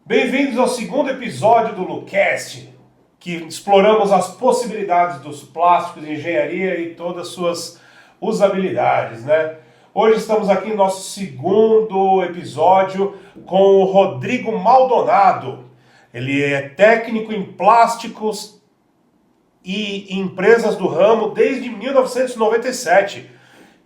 Bem-vindos ao segundo episódio do Lucast, que exploramos as possibilidades dos plásticos, engenharia e todas as suas usabilidades, né? Hoje estamos aqui no nosso segundo episódio com o Rodrigo Maldonado. Ele é técnico em plásticos e em empresas do ramo desde 1997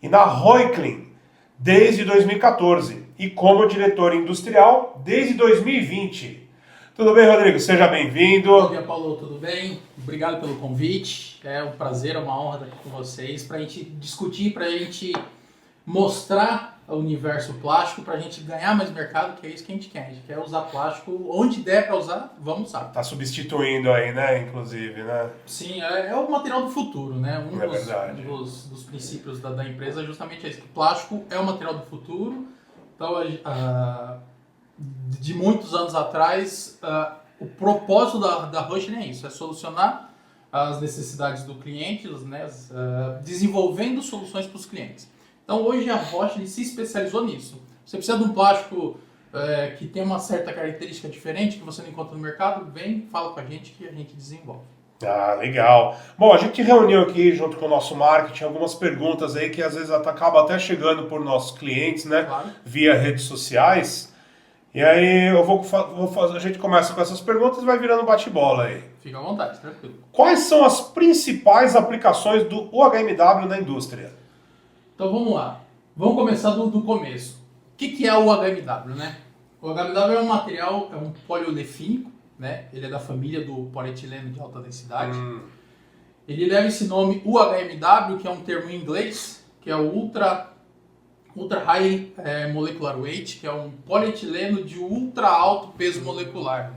e na Reuchlin desde 2014 e como diretor industrial desde 2020. Tudo bem, Rodrigo? Seja bem-vindo. Bom dia, Paulo. Tudo bem? Obrigado pelo convite. É um prazer, é uma honra estar aqui com vocês para a gente discutir, para a gente mostrar o universo plástico, para a gente ganhar mais mercado, que é isso que a gente quer. A gente quer usar plástico onde der para usar, vamos usar. Tá substituindo aí, né? Inclusive, né? Sim, é o material do futuro, né? Dos princípios da empresa é justamente esse, que o plástico é o material do futuro. Então, de muitos anos atrás, o propósito da Reuchlin é isso, é solucionar as necessidades do cliente, né, desenvolvendo soluções para os clientes. Então hoje a Reuchlin se especializou nisso. Você precisa de um plástico que tem uma certa característica diferente que você não encontra no mercado, vem, fala com a gente que a gente desenvolve. Ah, legal. Bom, a gente reuniu aqui junto com o nosso marketing algumas perguntas aí que às vezes acabam até chegando por nossos clientes, né? Claro. Via redes sociais. E aí a gente começa com essas perguntas e vai virando bate-bola aí. Fica à vontade, tranquilo. Quais são as principais aplicações do UHMW na indústria? Então vamos lá. Vamos começar do começo. O que é o UHMW, né? O UHMW é um material, é um poliolefínico, né? Ele é da família do polietileno de alta densidade. Ele leva esse nome UHMW, que é um termo em inglês, que é o Ultra High Molecular Weight, que é um polietileno de ultra alto peso molecular.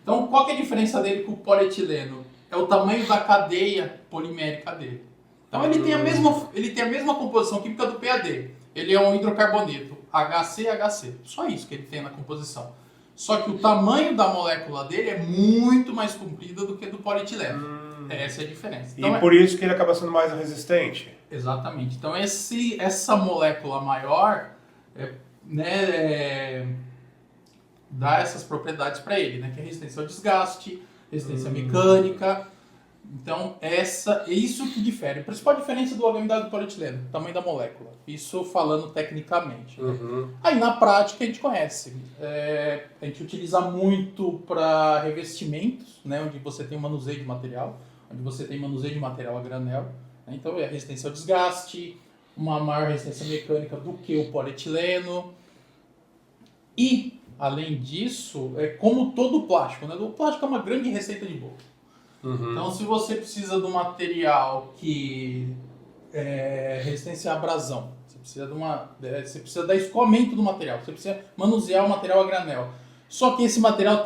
Então, qual que é a diferença dele com o polietileno? É o tamanho da cadeia polimérica dele. Então, ele tem a mesma composição química do PAD. Ele é um hidrocarboneto HCHC. Só isso que ele tem na composição. Só que o tamanho da molécula dele é muito mais comprida do que do polietileno. Essa é a diferença. Então, e por isso que ele acaba sendo mais resistente. Exatamente. Então essa molécula maior dá essas propriedades para ele, né? Que é resistência ao desgaste, resistência mecânica. Então é isso que difere. A principal diferença do UHMW do polietileno, o tamanho da molécula. Isso falando tecnicamente. Aí na prática a gente conhece. A gente utiliza muito para revestimentos, né? Onde você tem manuseio de material, onde você tem manuseio de material a granel. Então é resistência ao desgaste, uma maior resistência mecânica do que o polietileno. E, além disso, como todo plástico, né? O plástico é uma grande receita de bolo. Então, se você precisa de um material que é resistência à abrasão, você precisa dar escoamento do material, você precisa manusear o material a granel. Só que esse material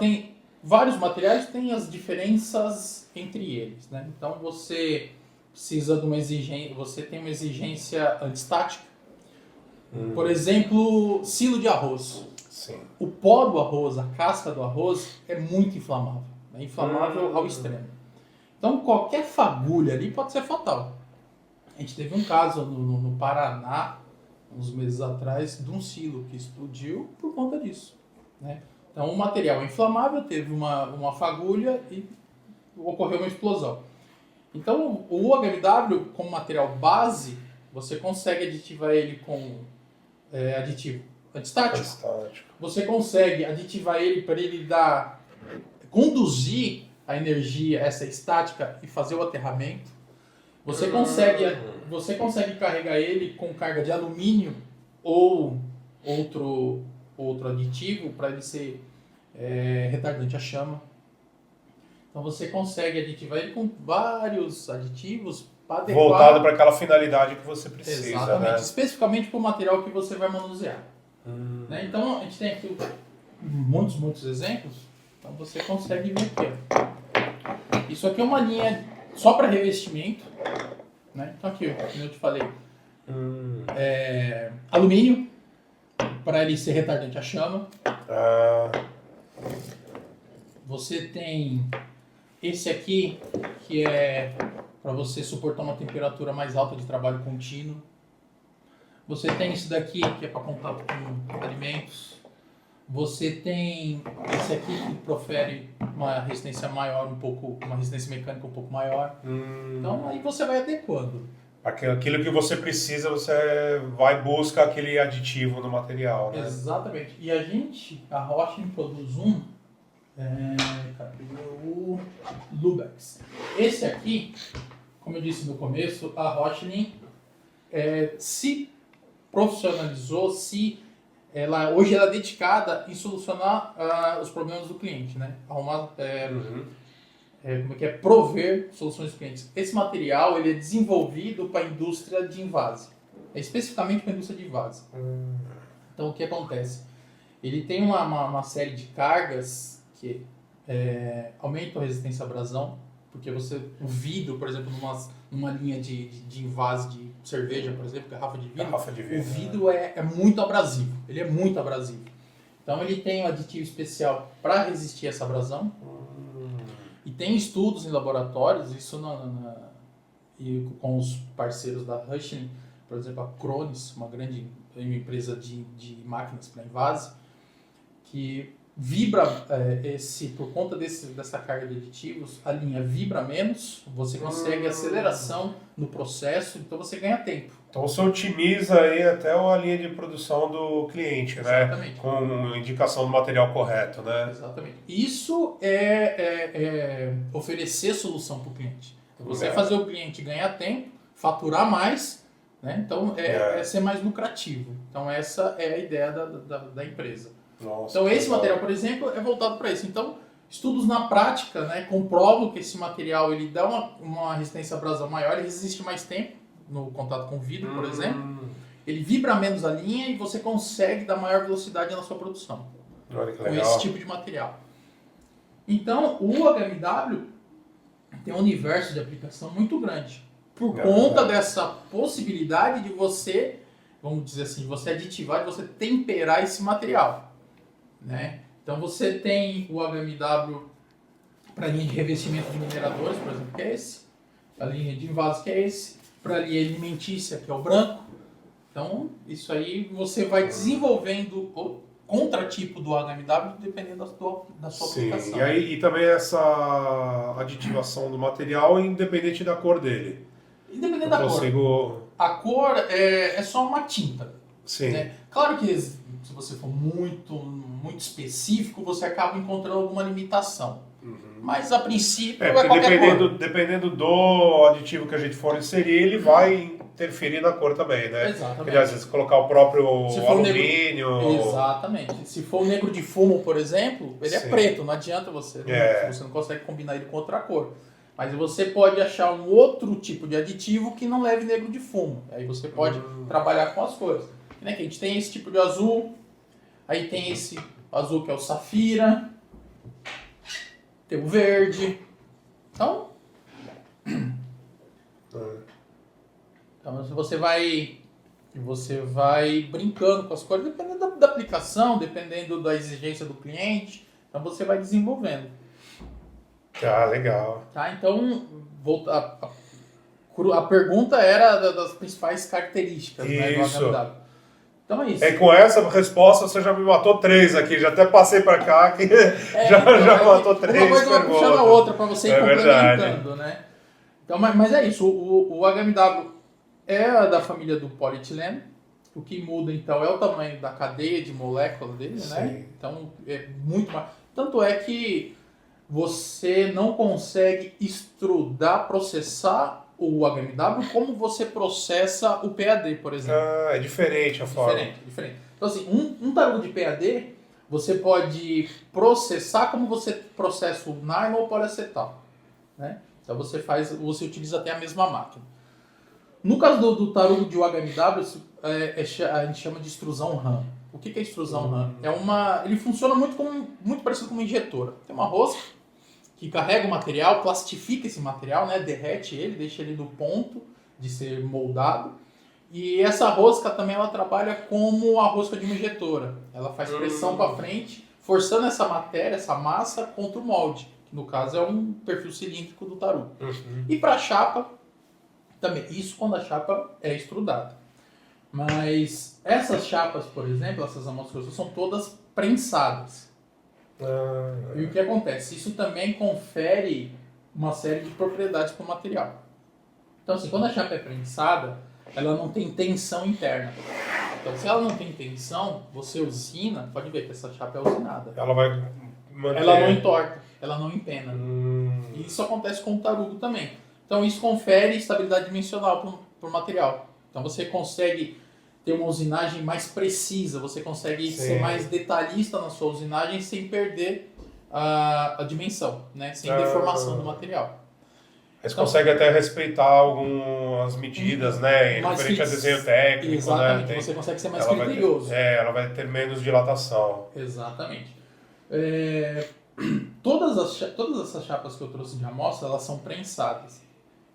vários materiais têm as diferenças entre eles, né? Então, você precisa de você tem uma exigência antistática. Por exemplo, silo de arroz. Sim. O pó do arroz, a casca do arroz é muito inflamável. É inflamável ao extremo. Então qualquer fagulha ali pode ser fatal. A gente teve um caso no Paraná, uns meses atrás, de um silo que explodiu por conta disso, né? Então o material é inflamável, teve uma fagulha e ocorreu uma explosão. Então, o UHMW, como material base, você consegue aditivar ele com aditivo antistático. Você consegue aditivar ele para ele conduzir a energia, essa estática, e fazer o aterramento. Você consegue carregar ele com carga de alumínio ou outro aditivo para ele ser retardante à chama. Então você consegue aditivar ele com vários aditivos para adequar... Voltado para aquela finalidade que você precisa. Exatamente, né? Especificamente para o material que você vai manusear. Né? Então a gente tem aqui muitos exemplos. Então você consegue ver aqui. Ó. Isso aqui é uma linha só para revestimento. Né? Então aqui, como eu te falei, alumínio para ele ser retardante à chama. Você tem esse aqui, que é para você suportar uma temperatura mais alta de trabalho contínuo. Você tem esse daqui, que é para contato com alimentos. Você tem esse aqui que profere uma resistência maior, uma resistência mecânica um pouco maior. Então aí você vai adequando. Aquilo que você precisa, você vai buscar aquele aditivo no material, né? Exatamente. E a Rochlin produz cadê o Lubex. Esse aqui, como eu disse no começo, a Rochlin se profissionalizou, hoje ela é dedicada em solucionar os problemas do cliente, né? Arrumar, prover soluções dos clientes. Esse material ele é desenvolvido para a indústria de invase, especificamente para a indústria de invase. Então o que acontece? Ele tem uma série de cargas que aumentam a resistência à abrasão, porque o vidro, por exemplo, numa linha de invase de cerveja, por exemplo, garrafa de vidro, o vidro é muito abrasivo. Ele é muito abrasivo. Então ele tem um aditivo especial para resistir a essa abrasão. E tem estudos em laboratórios, isso e com os parceiros da Rochlin, por exemplo, a Krones, uma grande empresa de máquinas para invase, que vibra por conta dessa carga de aditivos, a linha vibra menos, você consegue aceleração no processo, então você ganha tempo. Então você otimiza aí até a linha de produção do cliente, Exatamente. Né? Com indicação do material correto, né? Exatamente. Isso é oferecer solução para o cliente. Você fazer o cliente ganhar tempo, faturar mais, né? Então é ser mais lucrativo. Então essa é a ideia da empresa. Nossa, então esse material, por exemplo, é voltado para isso. Então estudos na prática, né, comprovam que esse material ele dá uma resistência à abrasão maior, ele resiste mais tempo no contato com o vidro, por exemplo. Ele vibra menos a linha e você consegue dar maior velocidade na sua produção. Olha que com legal. esse tipo de material. Então o HMW tem um universo de aplicação muito grande. Por conta dessa possibilidade de você, vamos dizer assim, você aditivar, de você temperar esse material. Né? Então você tem o HMW para a linha de revestimento de mineradores, por exemplo, que é esse. A linha de invase, que é esse. Para a linha alimentícia, que é o branco. Então, isso aí você vai desenvolvendo o contratipo do HMW dependendo da sua aplicação. E também essa aditivação do material independente da cor dele. Independente da cor. A cor é só uma tinta. Sim. Né? Claro que se você for muito específico, você acaba encontrando alguma limitação. Mas a princípio é qualquer cor. Dependendo do aditivo que a gente for inserir, ele vai interferir na cor também, né? Exatamente. Porque, às vezes, colocar o próprio alumínio... Exatamente. Se for o negro de fumo, por exemplo, ele é preto, não adianta você. Você não consegue combinar ele com outra cor. Mas você pode achar um outro tipo de aditivo que não leve negro de fumo. Aí você pode trabalhar com as cores. Né? Que a gente tem esse tipo de azul, aí tem esse azul que é o safira, tem o verde. Então você vai brincando com as cores, dependendo da aplicação, dependendo da exigência do cliente. Então você vai desenvolvendo. Ah, legal. Tá, então a pergunta era das principais características, né, do HMW. Então é isso. Com essa resposta você já me matou 3 aqui, já até passei para cá que já matou 3 uma coisa vai puxando a outra para você ir complementando, verdade. Né? Então, mas é isso, o HMW é da família do polietileno. O que muda então é o tamanho da cadeia de molécula dele, né? Então é muito mais. Tanto é que você não consegue extrudar, processar o HMW como você processa o PAD, por exemplo. É diferente a forma. Diferente. Então assim, um tarugo de PAD você pode processar como você processa o nylon ou poliacetal, né? Então você utiliza até a mesma máquina. No caso do tarugo de HMW, a gente chama de extrusão RAM. O que é extrusão RAM? Ele funciona muito parecido com uma injetora. Tem uma rosca que carrega o material, plastifica esse material, né? Derrete ele, deixa ele no ponto de ser moldado. E essa rosca também ela trabalha como a rosca de uma injetora. Ela faz pressão para frente, forçando essa matéria, essa massa contra o molde, que no caso é um perfil cilíndrico do tarugo. E para a chapa, também. Isso quando a chapa é extrudada. Mas essas chapas, por exemplo, essas amostras são todas prensadas. Ah, E o que acontece? Isso também confere uma série de propriedades para o material. Então, assim, quando a chapa é prensada, ela não tem tensão interna. Então, se ela não tem tensão, você usina, pode ver que essa chapa é usinada. ela vai manter... Ela não entorta, ela não empena. Hum. E isso acontece com o tarugo também. Então, isso confere estabilidade dimensional para o material. Então, você consegue ter uma usinagem mais precisa, você consegue Sim. ser mais detalhista na sua usinagem sem perder a dimensão, né? Sem deformação do material. Aí você consegue até respeitar algumas medidas, né? Mais Referente a fix- desenho técnico, Exatamente, né? você consegue ser mais ela vai ter- criterioso. ela vai ter menos dilatação. Exatamente. Todas essas chapas que eu trouxe de amostra, elas são prensadas.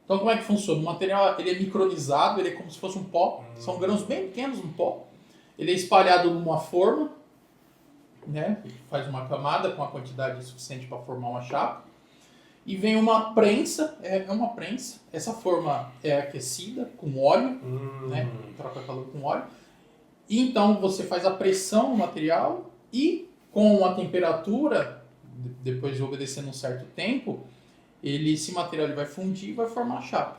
Então, como é que funciona? O material ele é micronizado, ele é como se fosse um pó. São grãos bem pequenos no pó. Ele é espalhado numa forma, né? Faz uma camada com a quantidade suficiente para formar uma chapa. E vem uma prensa, é uma prensa. Essa forma é aquecida com óleo, né? Troca calor com óleo. E então você faz a pressão no material e com a temperatura, depois de obedecer um certo tempo, esse material ele vai fundir e vai formar a chapa.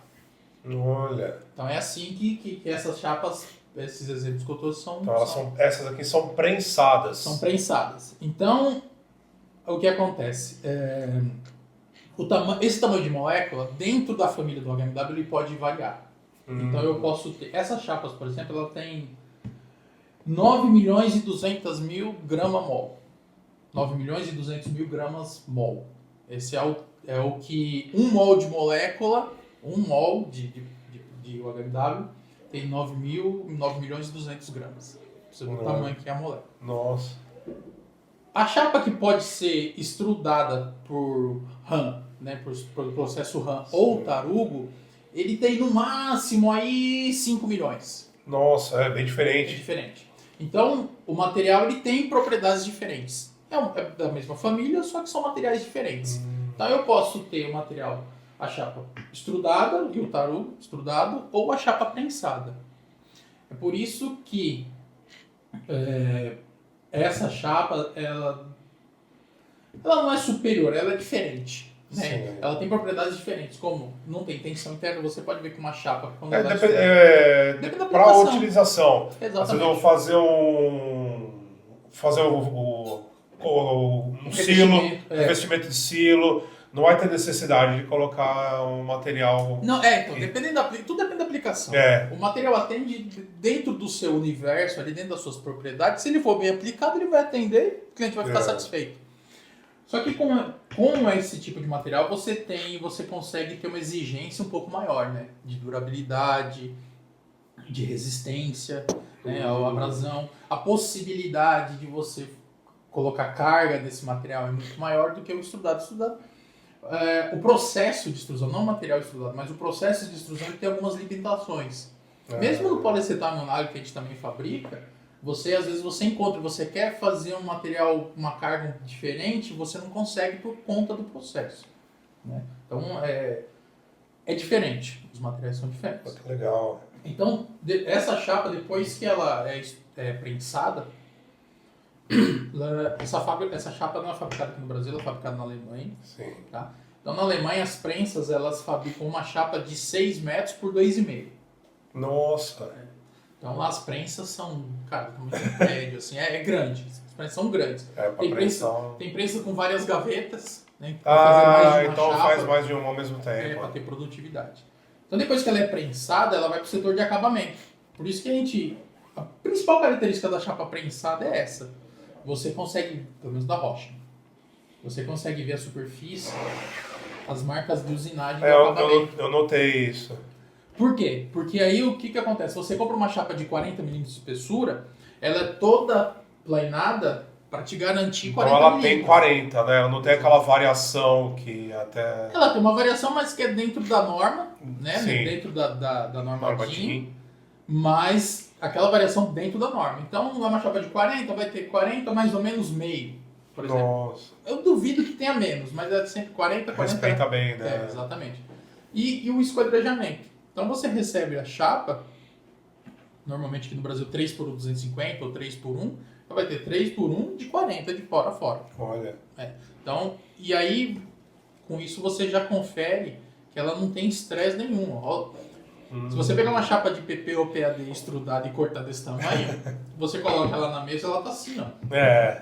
Olha. Então é assim que essas chapas, esses exemplos que eu trouxe Então essas aqui são prensadas. são prensadas. Então, o que acontece? Esse tamanho de molécula, dentro da família do HMW, ele pode variar. Então eu posso ter... Essas chapas, por exemplo, ela tem 9 milhões e 200 mil grama-mol. 9 milhões e 200 mil gramas-mol. Esse é o que... Um mol de molécula, um mol de OHMW, tem 9 milhões e 200 gramas. Você vê o tamanho que é a molécula. Nossa. A chapa que pode ser extrudada por RAM, né, por processo RAM ou tarugo, ele tem no máximo aí 5 milhões. Nossa, é bem É diferente. diferente. Então, o material ele tem propriedades diferentes. É da mesma família, só que são materiais diferentes. Então, eu posso ter o material, a chapa extrudada e o tarugo extrudado, ou a chapa prensada. É por isso que essa chapa, ela não é superior, ela é diferente. Né? Sim. Ela tem propriedades diferentes, como não tem tensão interna, você pode ver que uma chapa... Quando ela Depende da Para aplicação. utilização. Exatamente. Às vezes eu vou fazer um silo, revestimento de silo, não vai ter necessidade de colocar um material... Não, então, tudo depende da aplicação. O material atende dentro do seu universo, ali dentro das suas propriedades. Se ele for bem aplicado, ele vai atender, o cliente vai ficar satisfeito. Só que com esse tipo de material, você consegue ter uma exigência um pouco maior, né? De durabilidade, de resistência, né? À abrasão. A possibilidade de você colocar carga desse material é muito maior do que o extrudado. O processo de extrusão, não o material extrudado, mas o processo de extrusão ele tem algumas limitações. Mesmo no poliacetaminolado que a gente também fabrica, às vezes você encontra, você quer fazer um material, uma carga diferente, você não consegue por conta do processo. Né? Então é diferente, os materiais são diferentes. Que legal. Então, essa chapa, depois que ela é prensada, essa chapa não é fabricada aqui no Brasil, ela é fabricada na Alemanha. Sim. Tá? Então, na Alemanha, as prensas, elas fabricam uma chapa de 6 metros por 2,5. Nossa. Então, lá as prensas são, cara, como um prédio, assim, é grande. As prensas são grandes. Tem prensa com várias gavetas, né? Pra fazer mais de uma então chapa, faz mais de uma ao mesmo tempo. para ter produtividade. Então, depois que ela é prensada, ela vai para o setor de acabamento. Por isso que a principal característica da chapa prensada é essa. Você consegue, pelo menos da Rocha, você consegue ver a superfície, as marcas de usinagem do acabamento. Eu notei isso. Por quê? Porque aí o que acontece? Você compra uma chapa de 40 mm de espessura, ela é toda planada para te garantir 40 então ela mm. tem 40, né? Ela não tem aquela variação que até... Ela tem uma variação, mas que é dentro da norma, né? Sim. Dentro da norma DIN, mas aquela variação dentro da norma. Então, uma chapa de 40 vai ter 40 mais ou menos meio, por exemplo. Nossa. Eu duvido que tenha menos, mas é sempre 40. Respeita bem, né? Exatamente. E o esquadrejamento. Então você recebe a chapa normalmente aqui no Brasil 3x1 250 ou 3x1, vai ter 3x1 de 40 de fora a fora. Olha. Então, e aí, com isso você já confere que ela não tem estresse nenhum. Ó. Se você pegar uma chapa de PP ou PAD estrudada e cortar desse tamanho, você coloca ela na mesa, ela tá assim, ó.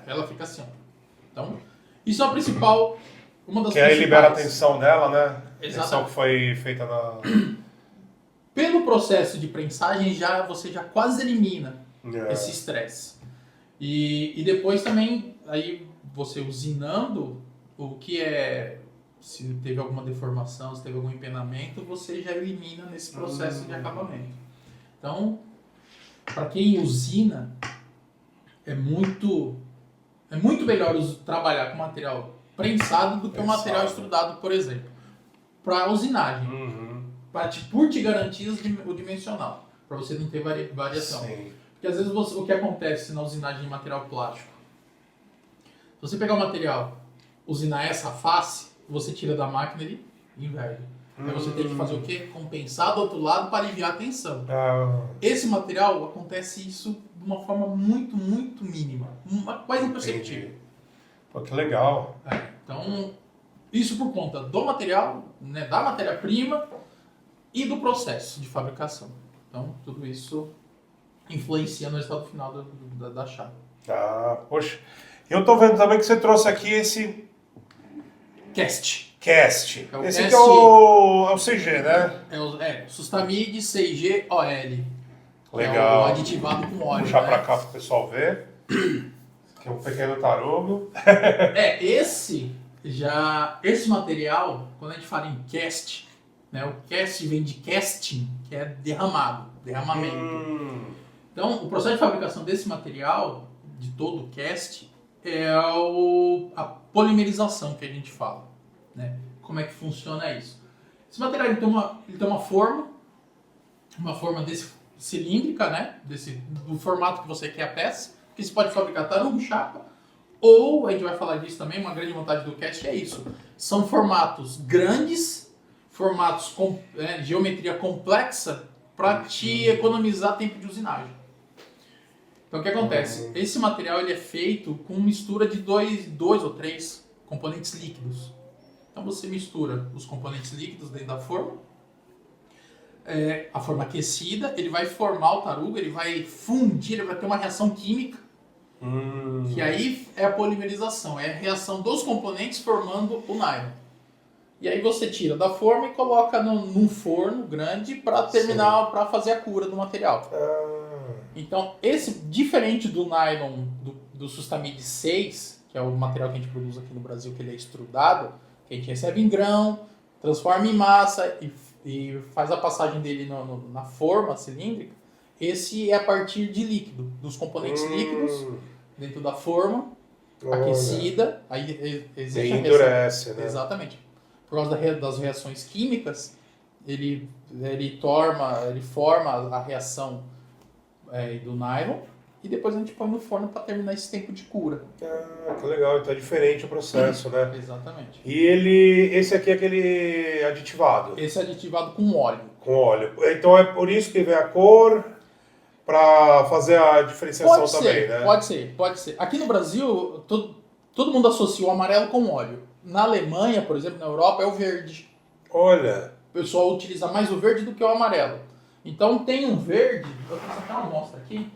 Ela fica assim, ó. Então, isso é a principal, uma das que principais. aí libera a tensão dela, né? Exatamente. Tensão que foi feita na... Pelo processo de prensagem, você já quase elimina esse estresse. E depois também, aí você usinando, o que é... Se teve alguma deformação, se teve algum empenamento, você já elimina nesse processo de acabamento. Então, para quem usina, é muito melhor trabalhar com material prensado do que o material extrudado, por exemplo. Para usinagem. Por te garantir o dimensional. Para você não ter variação. Sim. Porque às vezes o que acontece na usinagem de material plástico? Se você pegar o material, usinar essa face, você tira da máquina e inverte. Aí você tem que fazer o quê? Compensar do outro lado para aliviar a tensão. Esse material, acontece isso de uma forma muito, muito mínima. Quase imperceptível. Pô, que legal. Então, isso por conta do material, né, da matéria-prima e do processo de fabricação. Então, tudo isso influencia no resultado final da chapa. Poxa. Eu tô vendo também que você trouxe aqui esse... Cast. Esse cast, aqui é o CG, né? Sustamid CG-OL. Legal. É o aditivado com óleo. Vou puxar né? pra cá pro pessoal ver. Aqui é um pequeno tarugo. Esse material, quando a gente fala em cast, né, o cast vem de casting, que é derramamento. Então, o processo de fabricação desse material, de todo o cast, é a polimerização que a gente fala. Né? Como é que funciona isso? Esse material ele tem uma forma desse cilíndrica, né? Do formato que você quer a peça, que você pode fabricar tarugo, chapa, ou, a gente vai falar disso também, uma grande vantagem do cast é isso. São formatos grandes, formatos com geometria complexa, para te economizar tempo de usinagem. Então o que acontece? Esse material ele é feito com mistura de dois ou três componentes líquidos. Então você mistura os componentes líquidos dentro da forma, a forma aquecida, ele vai formar o tarugo, ele vai fundir, ele vai ter uma reação química, que aí é a polimerização, é a reação dos componentes formando o nylon. E aí você tira da forma e coloca num forno grande para terminar, para fazer a cura do material. Então, diferente do nylon do Sustamid 6, que é o material que a gente produz aqui no Brasil, que ele é extrudado, que a gente recebe em grão, transforma em massa e faz a passagem dele na forma cilíndrica, esse é a partir de líquido, dos componentes líquidos dentro da forma, aquecida, aí existe endurece, né? Exatamente. Por causa das reações químicas, ele forma a reação do nylon e depois a gente põe no forno para terminar esse tempo de cura. Que legal, então é diferente o processo, né? Exatamente. E esse aqui é aquele aditivado? Esse é aditivado com óleo. Com óleo. Então é por isso que vem a cor, para fazer a diferenciação também, né? Pode ser. Aqui no Brasil, todo mundo associa o amarelo com óleo. Na Alemanha, por exemplo, na Europa, é o verde. Olha. O pessoal utiliza mais o verde do que o amarelo. Então tem um verde, vou até uma amostra aqui.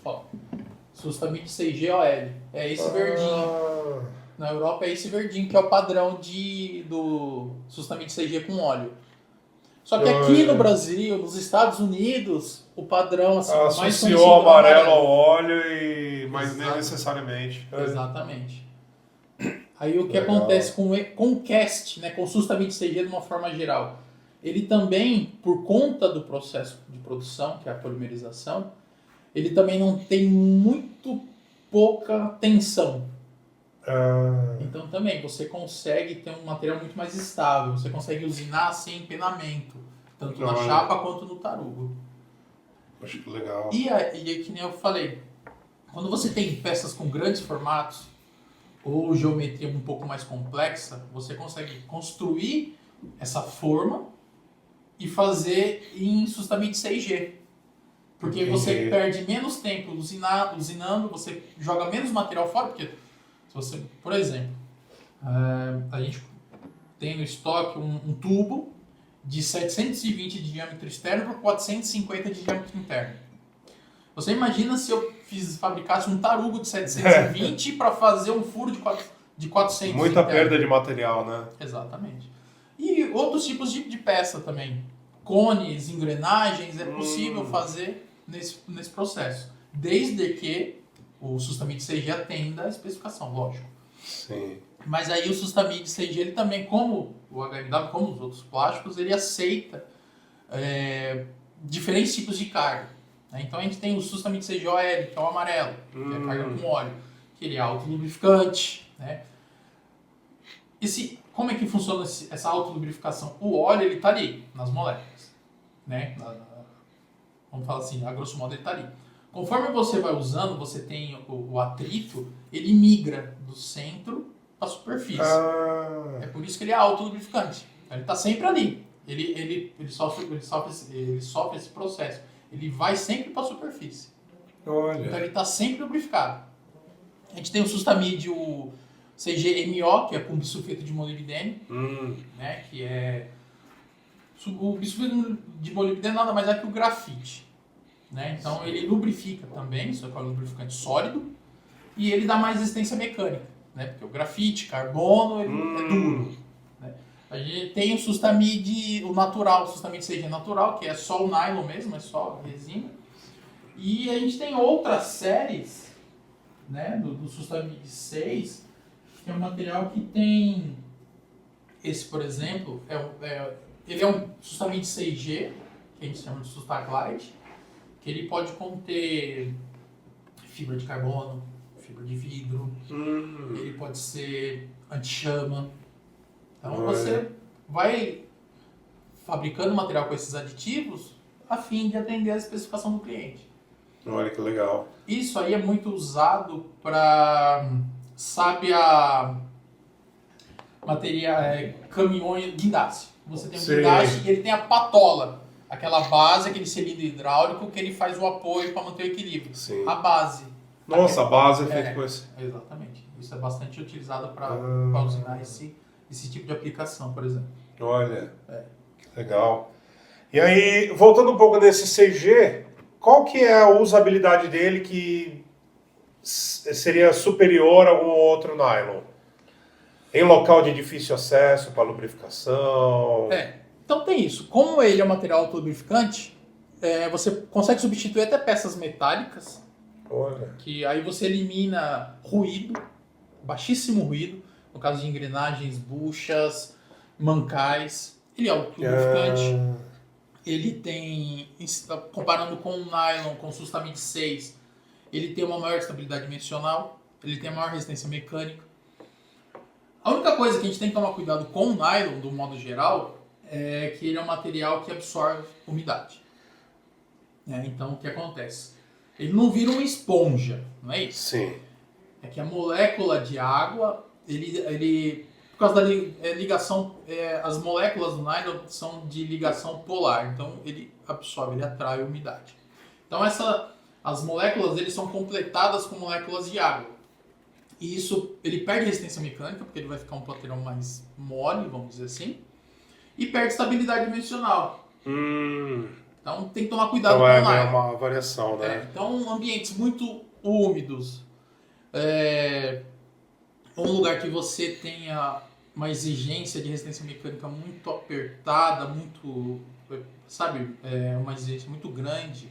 Ó, Sustamid CG-OL. É esse verdinho. Na Europa é esse verdinho que é o padrão do Sustamid CG com óleo. Só que aqui no Brasil, nos Estados Unidos, o padrão assim, mais conhecido associou amarelo ao óleo, mas nem necessariamente. Exatamente. Aí o que acontece com o cast, né, com o Sustamid CG de uma forma geral? Ele também, por conta do processo de produção, que é a polimerização, ele também não tem muito pouca tensão. Então também você consegue ter um material muito mais estável, você consegue usinar sem empenamento, tanto na chapa quanto no tarugo. Acho que legal. E que nem eu falei, quando você tem peças com grandes formatos, ou geometria um pouco mais complexa, você consegue construir essa forma e fazer em justamente 6G. Porque Entendi. você perde menos tempo usinando, você joga menos material fora, porque se você, por exemplo, a gente tem no estoque um tubo de 720 de diâmetro externo por 450 de diâmetro interno. Você imagina se eu fabricasse um tarugo de 720 para fazer um furo de 400 Muita interno. perda de material, né? Exatamente. E outros tipos de peça também. Cones, engrenagens, é possível fazer nesse processo. Desde que o Sustamid CG atenda a especificação, lógico. Sim. Mas aí o Sustamid CG, ele também, como o HMW, como os outros plásticos, ele aceita diferentes tipos de carga. Né? Então a gente tem o Sustamid CG OL, que é o amarelo, que é carga com óleo, que ele é autolubrificante. Né? Como é que funciona essa autolubrificação? O óleo, ele está ali, nas moléculas. Né? Vamos falar assim, a grosso modo ele está ali. Conforme você vai usando, você tem o atrito, ele migra do centro para a superfície. É por isso que ele é autolubrificante. Então, ele está sempre ali. Ele sofre esse processo. Ele vai sempre para a superfície. Olha. Então ele está sempre lubrificado. A gente tem o Sustamid, o CG-MO, que é com bisulfeto de molibdênio, né, que é... O bisulfeto de molibdênio nada mais é que o grafite. Né? Então ele lubrifica também, isso é um lubrificante sólido, e ele dá mais resistência mecânica, né? Porque o grafite, carbono, ele é duro. Né? A gente tem o Sustamid, o natural, o Sustamid CG natural, que é só o nylon mesmo, é só resina. E a gente tem outras séries, né, do Sustamid 6, que é um material que tem, esse por exemplo, ele é um Sustamid 6G, que a gente chama de Sustaglide, que ele pode conter fibra de carbono, fibra de vidro, ele pode ser anti-chama. Então você vai fabricando material com esses aditivos a fim de atender a especificação do cliente. Olha que legal. Isso aí é muito usado para, sabe, caminhões, guindaste. Você tem um guindaste e ele tem a patola. Aquela base, aquele cilindro hidráulico que ele faz o apoio para manter o equilíbrio. Sim. A base. Nossa, a base é feita com esse. Exatamente. Isso é bastante utilizado para usinar esse tipo de aplicação, por exemplo. Olha, que legal. E aí, voltando um pouco nesse CG, qual que é a usabilidade dele que seria superior a algum outro nylon? Em local de difícil acesso para lubrificação? Então tem isso. Como ele é um material autolubrificante, você consegue substituir até peças metálicas. Olha. Que aí você elimina ruído, baixíssimo ruído, no caso de engrenagens, buchas, mancais. Ele é autolubrificante. Ele tem, comparando com o nylon, com o Sustamid 6, ele tem uma maior estabilidade dimensional, ele tem maior resistência mecânica. A única coisa que a gente tem que tomar cuidado com o nylon, do modo geral, é que ele é um material que absorve umidade. Então, o que acontece? Ele não vira uma esponja, não é isso? Sim. É que a molécula de água, por causa da ligação, as moléculas do nylon são de ligação polar, então ele absorve, ele atrai a umidade. Então as moléculas dele são completadas com moléculas de água. E isso, ele perde resistência mecânica, porque ele vai ficar um material mais mole, vamos dizer assim, e perde estabilidade dimensional. Então tem que tomar cuidado com o nylon. É uma variação, né? Então ambientes muito úmidos, um lugar que você tenha uma exigência de resistência mecânica muito apertada, muito, uma exigência muito grande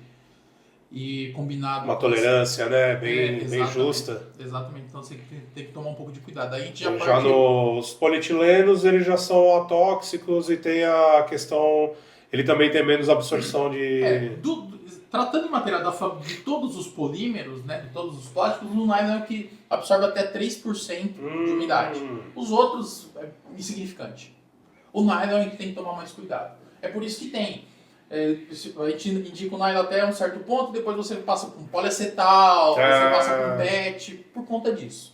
e combinado... Uma tolerância, né? Bem justa. Exatamente, então você tem que tomar um pouco de cuidado. Aí a gente Já nos polietilenos, eles já são atóxicos e tem a questão... Ele também tem menos absorção de... Tratando de material de todos os polímeros, né, de todos os plásticos, o nylon é o que absorve até 3% de umidade. Os outros é insignificante. O nylon a gente tem que tomar mais cuidado. É por isso que tem. A gente indica o nylon até um certo ponto, depois você passa com poliacetal, você passa com PET, por conta disso.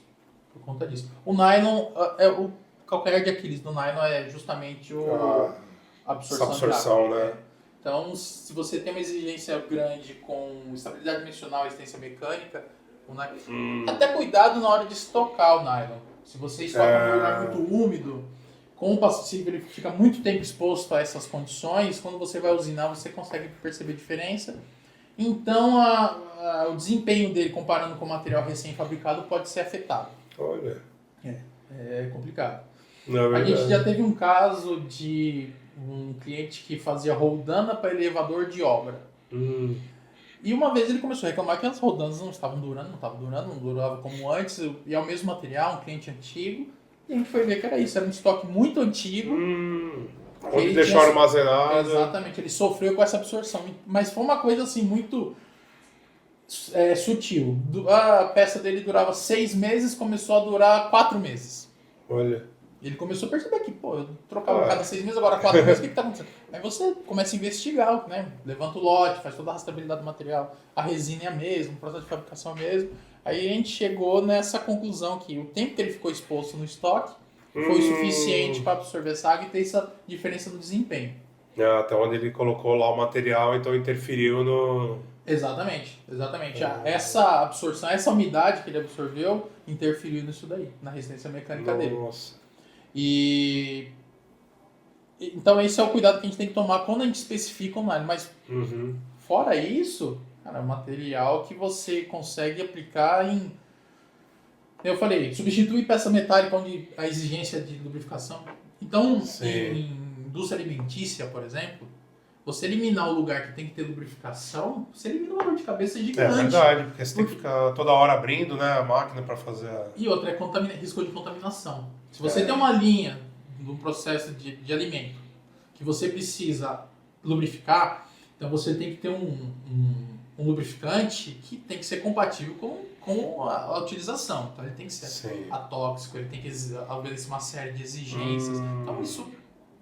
conta disso. O nylon, o calcanhar de Aquiles do nylon é justamente a absorção essa absorção, de água. né? Então, se você tem uma exigência grande com estabilidade dimensional e resistência mecânica, o nylon... Até cuidado na hora de estocar o nylon. Se você estoca num lugar muito úmido, se ele fica muito tempo exposto a essas condições, quando você vai usinar, você consegue perceber a diferença. Então, o desempenho dele, comparando com o material recém-fabricado, pode ser afetado. Olha. É complicado. A gente já teve um caso de um cliente que fazia roldana para elevador de obra. E uma vez ele começou a reclamar que as roldanas não estavam durando, não durava como antes, e é o mesmo material, um cliente antigo. E a gente foi ver que era isso, era um estoque muito antigo. Onde deixou armazenado. Exatamente, ele sofreu com essa absorção. Mas foi uma coisa assim muito sutil. A peça dele durava 6 meses, começou a durar 4 meses. Olha. Ele começou a perceber que, eu trocava cada 6 meses, agora 4 meses, o que está acontecendo? Aí você começa a investigar, né? Levanta o lote, faz toda a rastreabilidade do material, a resina é a mesma, o processo de fabricação é o mesmo. Aí a gente chegou nessa conclusão que o tempo que ele ficou exposto no estoque foi suficiente para absorver essa água e ter essa diferença no desempenho. Até onde ele colocou lá o material, então interferiu no... Exatamente. Essa absorção, essa umidade que ele absorveu, interferiu nisso daí, na resistência mecânica dele. Então esse é o cuidado que a gente tem que tomar quando a gente especifica o nylon. Mas fora isso, cara, é um material que você consegue aplicar em... Eu falei, substituir peça metálica onde a exigência de lubrificação. Então, em indústria alimentícia, por exemplo, você eliminar o lugar que tem que ter lubrificação, você elimina uma dor de cabeça gigante. É verdade, porque você tem que ficar toda hora abrindo, né, a máquina para fazer a... E outra é risco de contaminação. Se você tem uma linha no processo de alimento que você precisa lubrificar, então você tem que ter um lubrificante que tem que ser compatível com a utilização. Então ele tem que ser atóxico, ele tem que obedecer uma série de exigências. Então isso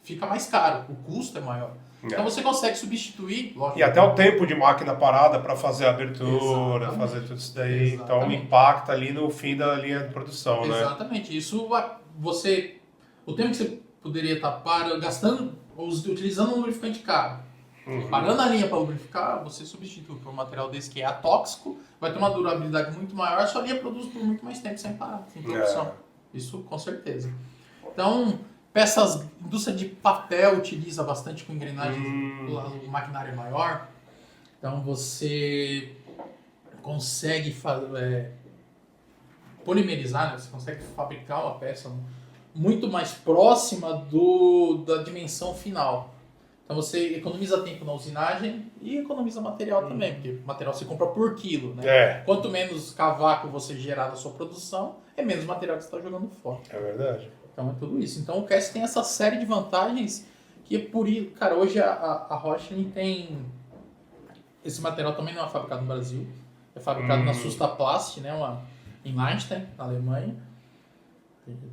fica mais caro, o custo é maior. Então você consegue substituir... Lógico, e até o tempo de máquina parada para fazer a abertura, fazer tudo isso daí. Então impacta ali no fim da linha de produção, né? Exatamente. Isso o tempo que você poderia estar utilizando um lubrificante caro, parando a linha para lubrificar, você substitui por um material desse que é atóxico, vai ter uma durabilidade muito maior, a sua linha produz por muito mais tempo sem parar, sem produção. Isso com certeza. Então, indústria de papel utiliza bastante com engrenagens, o maquinário é maior, então você consegue polimerizar, né? Você consegue fabricar uma peça muito mais próxima da dimensão final. Então você economiza tempo na usinagem e economiza material também, porque o material você compra por quilo, né? Quanto menos cavaco você gerar na sua produção, é menos material que você está jogando fora. É verdade. Então é tudo isso. Então o CAST tem essa série de vantagens que é por isso... Cara, hoje a Rochlin tem... Esse material também não é fabricado no Brasil. É fabricado na Sustaplast, né? Em Liechtenstein, na Alemanha.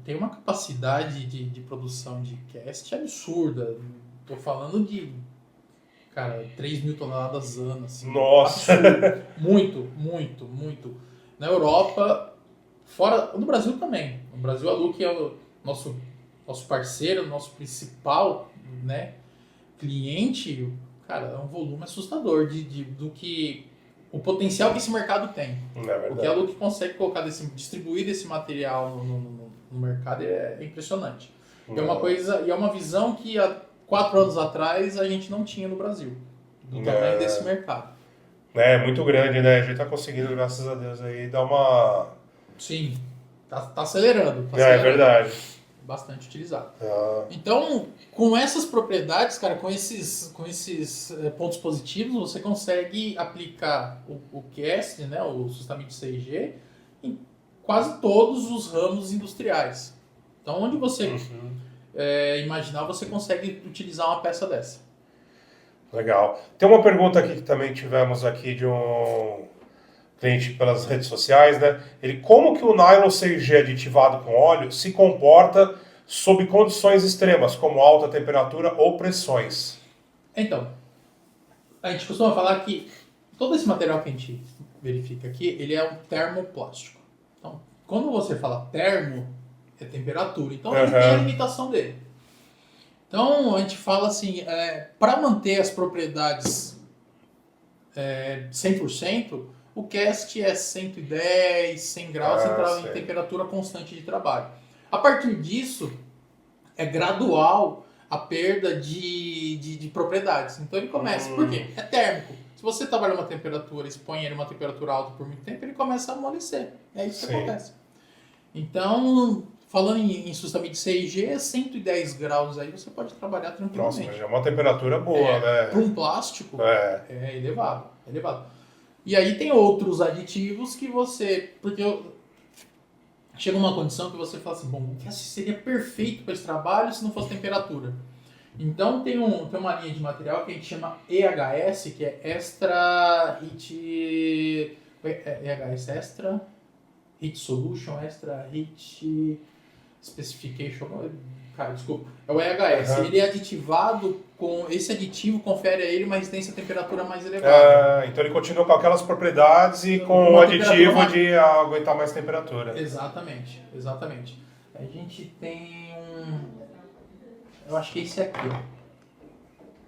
Tem uma capacidade de produção de cast absurda. Tô falando de, 3.000 toneladas ano. Assim, nossa! Absurdo. Muito. Na Europa, no Brasil também. No Brasil, a Luke é o nosso parceiro, nosso principal, né, cliente. Cara, é um volume assustador do que... O potencial que esse mercado tem. Porque a Luke consegue distribuir esse material no mercado é impressionante. É uma coisa, e é uma visão que há 4 anos atrás a gente não tinha no Brasil, do tamanho desse mercado. É muito grande, né? A gente tá conseguindo, graças a Deus, aí dar uma... Sim, tá acelerando. É verdade. Bastante utilizado. Então, com essas propriedades, cara, com esses pontos positivos, você consegue aplicar o CAST, né, o Sustamite 6G, em quase todos os ramos industriais. Então, onde você imaginar, você consegue utilizar uma peça dessa. Legal. Tem uma pergunta aqui que também tivemos aqui de um cliente pelas redes sociais, né? Como que o nylon 6G aditivado com óleo se comporta sob condições extremas, como alta temperatura ou pressões? Então, a gente costuma falar que todo esse material que a gente verifica aqui, ele é um termoplástico. Então, quando você fala termo, é temperatura. Então ele tem a limitação dele. Então a gente fala assim, para manter as propriedades 100%, o cast é 110, 100 graus em temperatura constante de trabalho. A partir disso, é gradual a perda de propriedades. Então ele começa, por quê? É térmico. Se você trabalha uma temperatura, expõe ele a uma temperatura alta por muito tempo, ele começa a amolecer. É isso que acontece. Então, falando em sustamite 6G, 110 graus aí você pode trabalhar tranquilamente. Nossa, mas já é uma temperatura boa, né? Para um plástico, é elevado. E aí tem outros aditivos que você... Porque chega uma condição que você fala assim, bom, o que seria perfeito para esse trabalho se não fosse temperatura? Então tem uma linha de material que a gente chama EHS, que é Extra Heat... EHS Extra Heat Solution, Extra Heat Specification... Cara, desculpa. É o EHS. Ele é aditivado com... Esse aditivo confere a ele uma resistência à temperatura mais elevada. Então ele continua com aquelas propriedades e com o aditivo de aguentar mais temperatura. Exatamente. A gente tem eu acho que é esse aqui,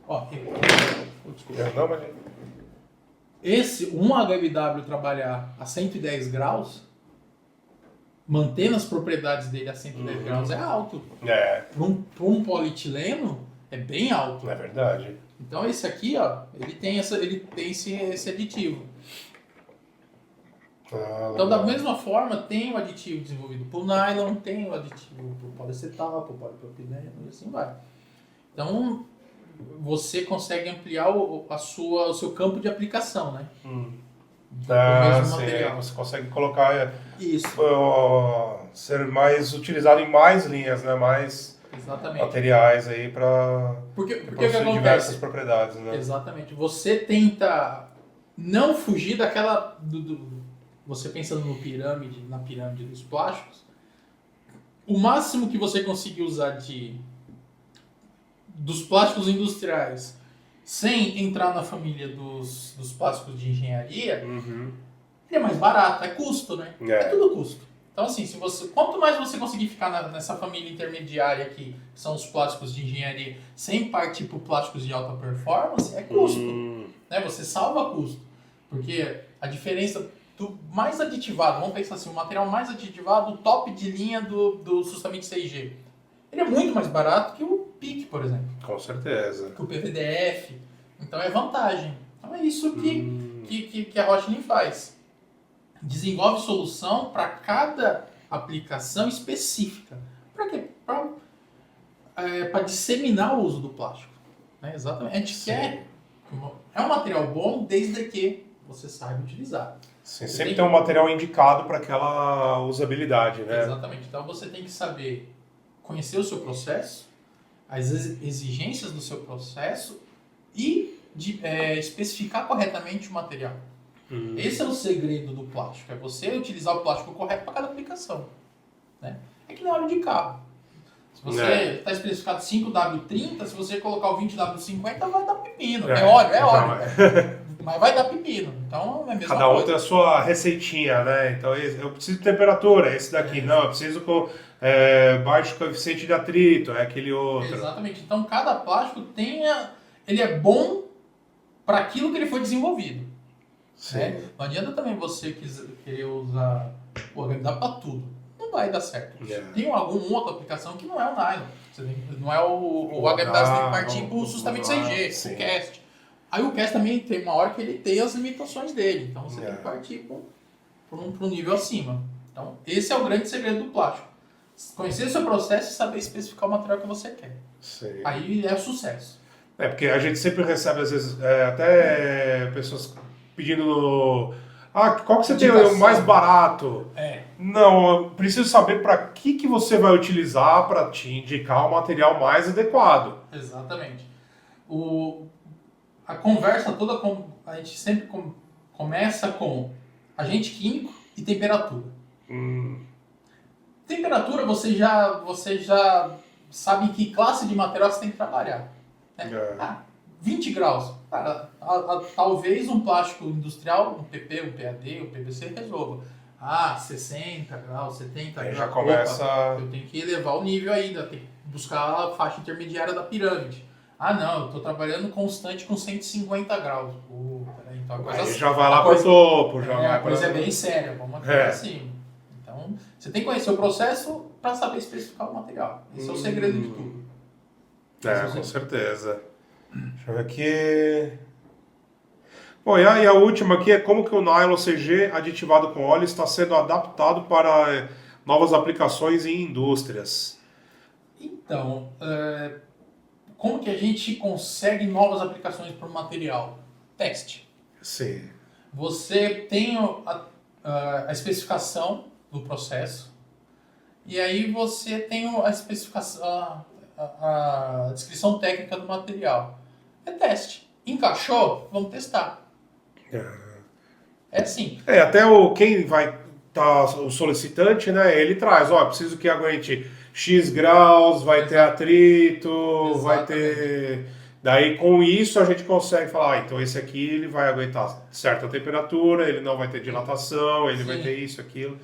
ó. Desculpa. Não, mas... Esse, um HMW trabalhar a 110 graus, mantendo as propriedades dele a 110 graus, é alto. Para um polietileno, é bem alto. É verdade. Então esse aqui, ó, ele tem esse aditivo. Então da mesma forma, tem o aditivo desenvolvido por nylon, tem o aditivo por poliacetal, por polipropileno e assim vai. Então você consegue ampliar o seu campo de aplicação, né? Mesmo material. Você consegue colocar isso. Ser mais utilizado em mais linhas, né? Mais materiais aí para diversas propriedades, né? Exatamente. Você tenta não fugir daquela você pensando na pirâmide dos plásticos, o máximo que você conseguir usar dos plásticos industriais sem entrar na família dos plásticos de engenharia, ele é mais barato, é custo, né? É tudo custo. Então, assim, quanto mais você conseguir ficar nessa família intermediária aqui, que são os plásticos de engenharia, sem partir para plásticos de alta performance, é custo. Né? Você salva custo. Porque a diferença do mais aditivado, vamos pensar assim, o material mais aditivado, o top de linha do sustamite 6G, ele é muito mais barato que o PIC, por exemplo. Com certeza. Que o PVDF. Então é vantagem. Então é isso que a Rochlin faz. Desenvolve solução para cada aplicação específica. Para quê? Para disseminar o uso do plástico. Né? Exatamente. A gente quer... É um material bom desde que você saiba utilizar. Sim, sempre tem um material indicado para aquela usabilidade, né? Exatamente. Então você tem que saber conhecer o seu processo, as exigências do seu processo e especificar corretamente o material. Esse é o segredo do plástico, é você utilizar o plástico correto para cada aplicação. Né? É que na hora de carro. Se você está especificado 5W30, se você colocar o 20W50, vai dar pepino. É óleo. Mas vai dar pepino. Então é a mesma Cada coisa. outra é a sua receitinha, né? Então eu preciso de temperatura, esse daqui. Não, eu preciso com baixo coeficiente de atrito, é aquele outro. Exatamente. Então cada plástico ele é bom para aquilo que ele foi desenvolvido. Né? Não adianta também você querer usar o HMW para tudo. Não vai dar certo. Tem alguma outra aplicação que não é o nylon. Não é o HMW, você tem que partir para o sustamite 6G, o cast. Aí o cast também tem uma hora que ele tem as limitações dele. Então você tem que partir para um nível acima. Então esse é o grande segredo do plástico. Conhecer o seu processo e saber especificar o material que você quer. Sim. Aí é sucesso. Porque a gente sempre recebe, às vezes, até pessoas pedindo... qual que você tem o mais barato? Não, eu preciso saber para que você vai utilizar para te indicar o material mais adequado. Exatamente. A conversa toda, a gente sempre começa com agente químico e temperatura. Temperatura, você já sabe em que classe de material você tem que trabalhar. Né? 20 graus. Cara, talvez um plástico industrial, um PP, um PAD, um PVC resolva. Ah, 60 graus, 70 Aí graus. já começa... Opa, eu tenho que elevar o nível ainda, tenho que buscar a faixa intermediária da pirâmide. Ah, não, eu estou trabalhando constante com 150 graus. Peraí, então a coisa, Aí já vai lá pro topo, já vai a coisa pra... é bem séria, vamos aqui assim. Então, você tem que conhecer o processo para saber especificar o material. Esse é o segredo de tudo. Com certeza. Deixa eu ver aqui... Bom, e a última aqui é como que o nylon CG aditivado com óleo está sendo adaptado para novas aplicações em indústrias. Então, como que a gente consegue novas aplicações para o material? Teste. Sim. Você tem a especificação do processo e aí você tem a especificação, a descrição técnica do material. É teste. Encaixou? Vamos testar. É assim. Até quem vai o solicitante, né, ele traz, preciso que aguente X graus, vai ter atrito, vai ter... Daí com isso a gente consegue falar, então esse aqui ele vai aguentar certa temperatura, ele não vai ter dilatação, ele vai ter isso, aquilo.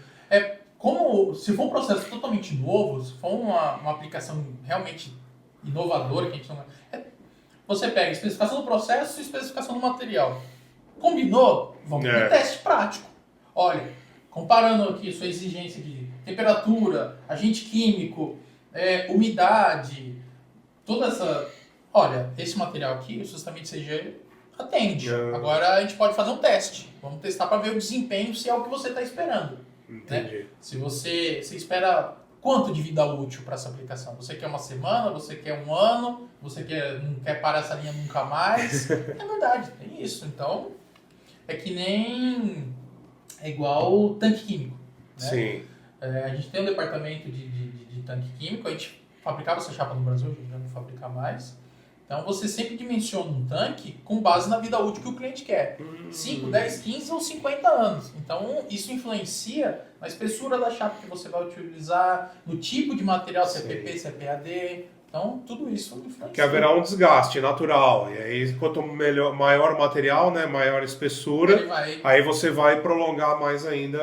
Se for um processo totalmente novo, se for uma aplicação realmente inovadora, que a gente não... você pega a especificação do processo e a especificação do material. Combinou? Vamos para o teste prático. Olha, comparando aqui sua exigência de temperatura, agente químico, umidade, toda essa... Olha, esse material aqui, o Sustamente CG, atende. Agora a gente pode fazer um teste. Vamos testar para ver o desempenho, se é o que você está esperando. Entendi. Né? Se você espera quanto de vida útil para essa aplicação? Você quer uma semana? Você quer um ano? Você não quer parar essa linha nunca mais? É verdade, tem isso. Então, é que nem... É igual o tanque químico. Né? Sim. A gente tem um departamento de tanque químico, a gente fabricava essa chapa no Brasil, a gente já não fabrica mais. Então você sempre dimensiona um tanque com base na vida útil que o cliente quer. 5, 10, 15 ou 50 anos. Então isso influencia na espessura da chapa que você vai utilizar, no tipo de material, se é PP, se é PAD. Então tudo isso influencia. Que haverá um desgaste natural. E aí quanto maior o material, né, maior a espessura, aí você vai prolongar mais ainda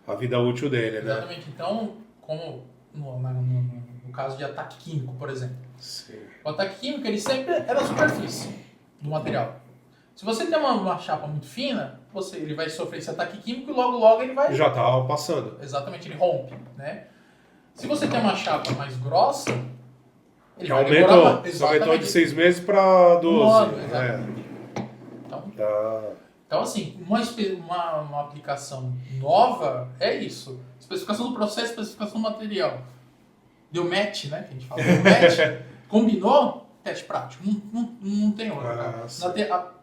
a vida útil dele. Exatamente. Né? Então, como no caso de ataque químico, por exemplo. Sim. O ataque químico ele sempre é da superfície do material. Se você tem uma chapa muito fina, ele vai sofrer esse ataque químico e logo ele vai... Já está passando. Exatamente, ele rompe. Né? Se você tem uma chapa mais grossa, ele vai aumentou. Você aumentou de 6 meses para 12. Um ano, exatamente. Então, assim, uma aplicação nova é isso. Especificação do processo, especificação do material. Deu match, né? Que a gente fala. Deu match, combinou, teste prático. Não tem outra.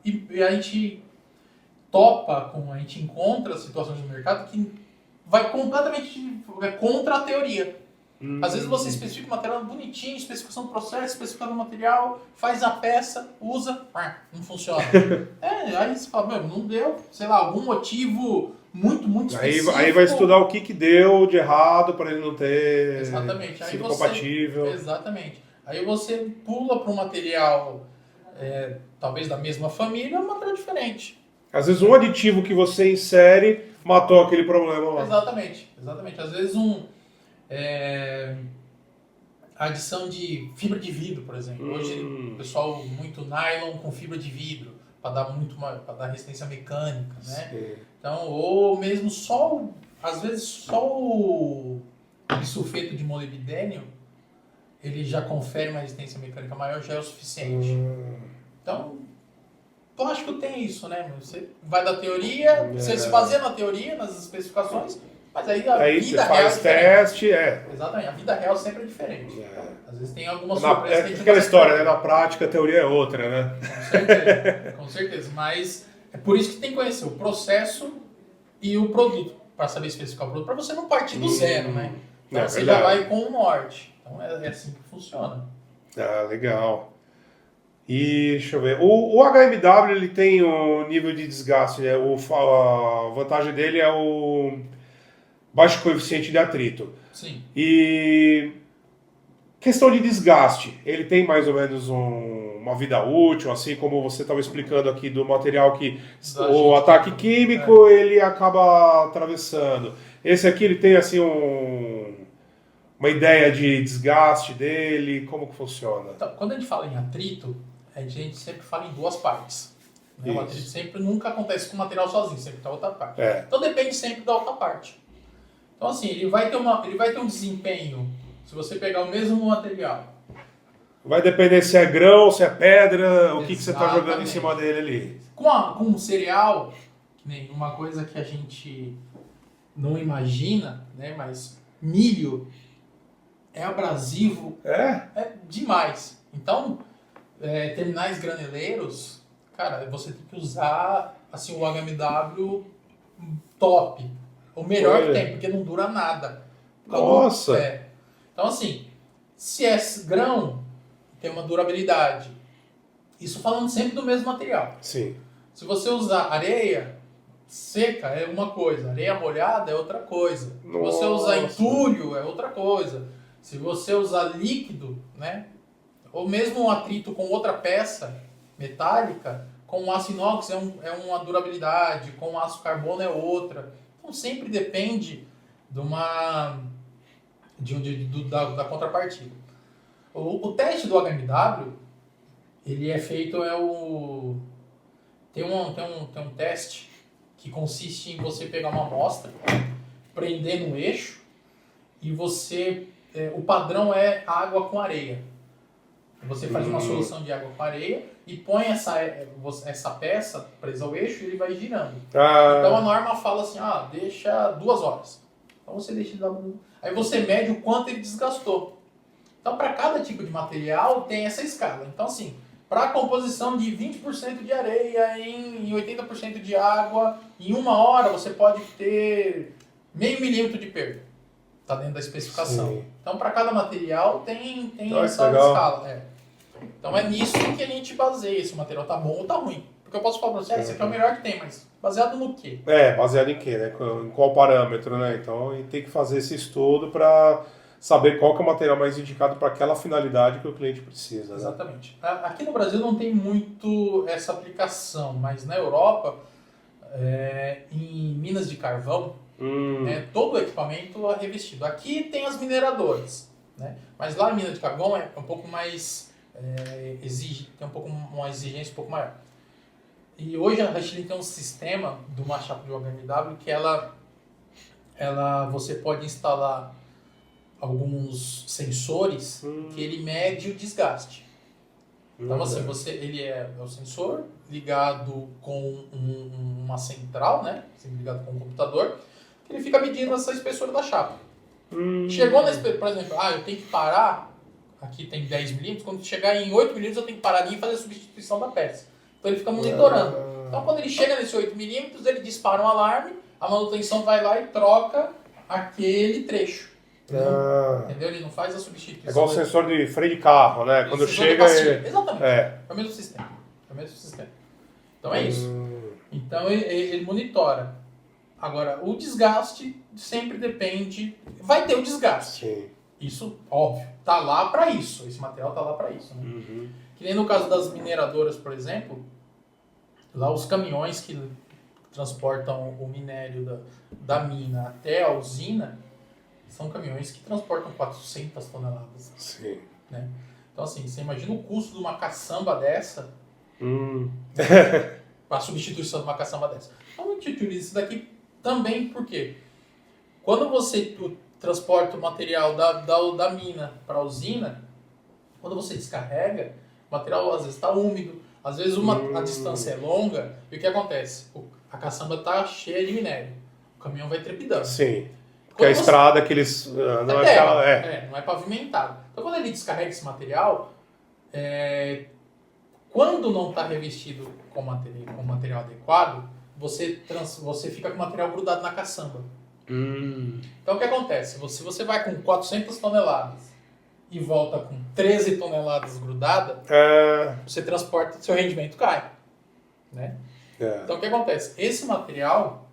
E a gente a gente encontra situações no mercado que vai completamente contra a teoria. Às vezes você especifica o material bonitinho, especificação do processo, especificação do material, faz a peça, usa, não funciona. Aí você fala, não deu, sei lá, algum motivo muito específico. Aí vai estudar o que deu de errado para ele não ter sido compatível. Exatamente. Aí você pula para um material, talvez da mesma família, um material diferente. Às vezes um aditivo que você insere matou aquele problema lá. Exatamente. Às vezes adição de fibra de vidro, por exemplo. Hoje o pessoal muito nylon com fibra de vidro para dar resistência mecânica, né? Sim. Então, ou mesmo às vezes só o sulfeto de molibdênio ele já confere uma resistência mecânica maior, já é o suficiente. Então, plástico tem isso, né? Você vai da teoria, você se baseia na teoria, nas especificações, mas aí a vida real faz teste, Exatamente, a vida real sempre é diferente. Às vezes tem algumas surpresas. É aquela história, né? Na prática a teoria é outra, né? Com certeza. Mas é por isso que tem que conhecer o processo e o produto, para saber especificar o produto, para você não partir do zero, né? Então você já vai com o norte. Então é assim que funciona. Legal. E deixa eu ver. O HMW ele tem um nível de desgaste, né? A vantagem dele é o baixo coeficiente de atrito. Sim. E questão de desgaste, ele tem mais ou menos uma vida útil, assim como você estava explicando aqui do material que Da o gente, ataque químico ele acaba atravessando. Esse aqui ele tem assim uma ideia de desgaste dele, como que funciona? Então, quando a gente fala em atrito, a gente sempre fala em duas partes. Né? O Isso. atrito sempre nunca acontece com o material sozinho, sempre tem outra parte. É. Então depende sempre da outra parte. Então assim, ele vai ter um desempenho, se você pegar o mesmo material. Vai depender se é grão, se é pedra, o que você está jogando em Exatamente. cima dele ali. Com um cereal, que nem uma coisa que a gente não imagina, né? Mas milho é abrasivo, é demais. Então, terminais graneleiros, cara, você tem que usar assim, o HMW top. O melhor que Olha. tem, porque não dura nada. Nossa! Então, assim, se é grão, tem uma durabilidade. Isso falando sempre do mesmo material. Sim. Se você usar areia seca, é uma coisa. Areia molhada é outra coisa. Se você usar Nossa. entulho, é outra coisa. Se você usar líquido, né? Ou mesmo um atrito com outra peça metálica, com aço inox é uma durabilidade, com aço carbono é outra. Então sempre depende da contrapartida. O teste do HMW, ele é feito, tem um teste que consiste em você pegar uma amostra, prender no eixo, e o padrão é água com areia. Você faz uma solução de água com areia e põe essa peça presa ao eixo e ele vai girando. Então a norma fala assim, deixa 2 horas. Então você deixa aí você mede o quanto ele desgastou. Então para cada tipo de material tem essa escala. Então assim, para a composição de 20% de areia em 80% de água, em 1 hora você pode ter meio milímetro de perda. Está dentro da especificação. Sim. Então para cada material tem Olha essa que legal. escala. Então é nisso que a gente baseia se o material tá bom ou tá ruim. Porque eu posso falar pra você, esse aqui é o melhor que tem, mas baseado no quê? Baseado em quê, né? Em qual parâmetro, né? Então, a gente tem que fazer esse estudo para saber qual que é o material mais indicado para aquela finalidade que o cliente precisa. Né? Exatamente. Aqui no Brasil não tem muito essa aplicação, mas na Europa, em minas de carvão, todo o equipamento é revestido. Aqui tem as mineradoras, né? Mas lá a mina de carvão é um pouco mais tem uma exigência um pouco maior. E hoje a Rashlin tem um sistema de uma chapa de HMW que você pode instalar alguns sensores que ele mede o desgaste. Então assim, ele é o sensor ligado com uma central, né? Ligado com um computador, que ele fica medindo essa espessura da chapa. Chegou na espessura, por exemplo, eu tenho que parar, aqui tem 10 milímetros, quando chegar em 8 milímetros eu tenho que parar ali e fazer a substituição da peça. Então ele fica monitorando. Então quando ele chega nesse 8 milímetros, ele dispara um alarme, a manutenção vai lá e troca aquele trecho. Entendeu? Ele não faz a substituição. É igual o sensor de freio de carro, né? Quando chega... Exatamente. É o mesmo sistema. Então é isso. Então ele monitora. Agora, o desgaste sempre depende... Vai ter o desgaste. Sim. Isso, óbvio. Tá lá para isso. Esse material tá lá para isso. Né? Que nem no caso das mineradoras, por exemplo, lá os caminhões que transportam o minério da mina até a usina são caminhões que transportam 400 toneladas. Sim. Né? Então, assim, você imagina o custo de uma caçamba dessa para a substituição de uma caçamba dessa. Então, a gente utiliza isso daqui também porque quando você transporta o material da mina para a usina, quando você descarrega, o material às vezes está úmido, às vezes a distância é longa, e o que acontece? A caçamba está cheia de minério, o caminhão vai trepidando. Sim. Porque a estrada que eles... não é pavimentado. Então quando ele descarrega esse material, quando não está revestido com material adequado, você fica com o material grudado na caçamba. Então o que acontece? Se você vai com 400 toneladas e volta com 13 toneladas grudada, você transporta, seu rendimento cai. Né? Então o que acontece? Esse material,